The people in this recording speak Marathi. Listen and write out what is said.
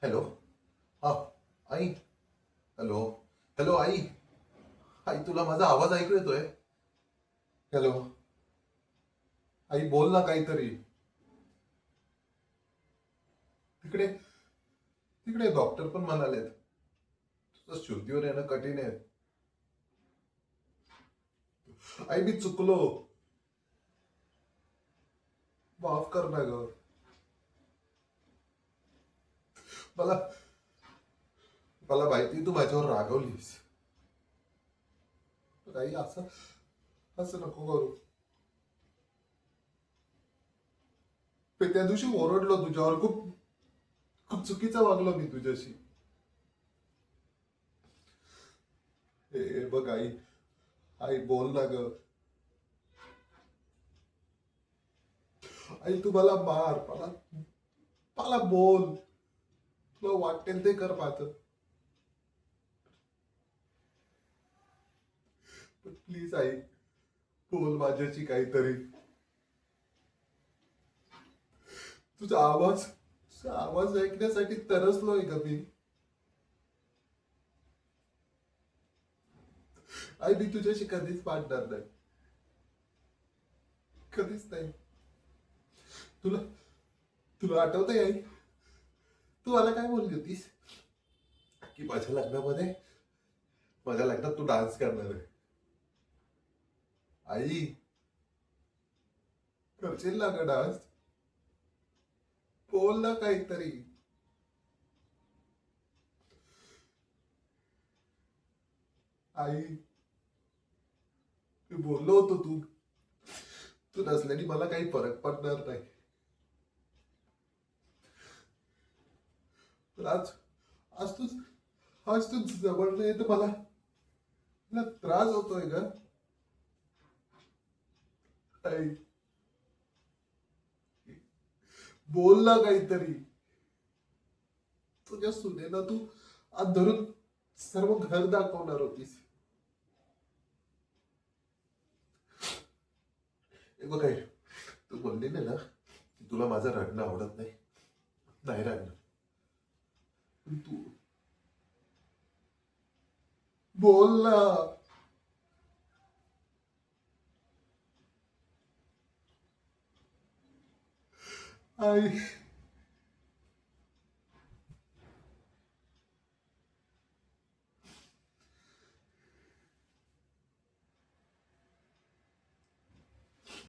हॅलो. हा. आई. हॅलो. हॅलो आई. आई तुला माझा आवाज ऐकू येतोय? हॅलो. आई बोल ना काहीतरी. तिकडे तिकडे डॉक्टर पण म्हणालेत तुझं शुद्धीवर येणं कठीण आहे. आई मी चुकलो. माफ कर ना ग. मला मला माहिती तू माझ्यावर रागवलीस. पण आई असं असं नको करू. मी त्या दिवशी ओरडलो तुझ्यावर. खूप खूप चुकीचं वागलो मी तुझ्याशी. बघ आई. आई बोल ना ग. आई तू मला मार. मला मला बोल. तुला वाटेल ते कर माझं. पण प्लीज आई बोल माझ्याशी काहीतरी. तुझा आवाज ऐकण्यासाठी तरसलोय ग मी. आई मी तुझ्याशी कधीच भांडणार नाही. कधीच नाही. तुला तुला आठवतंय आई तू मला काय बोलली होतीस की माझ्या लग्नात तू डान्स करणार आहे. आई करशील ना ग डान्स? बोल ना काहीतरी. आई मी बोललो होतो तू तू नसल्याने मला काही फरक पडणार नाही. पण आज तू आज तू जवळ नाही तर मला त्रास होतोय ग. आई बोल ना काहीतरी. तुझ्या सुनेला तू आज धरून सर्व घर दाखवणार होतीस. हे बघ आई तू बोलली नाही ना की तुला माझं रडणं आवडत नाही. नाही रडणं. पण तू बोल ना. आई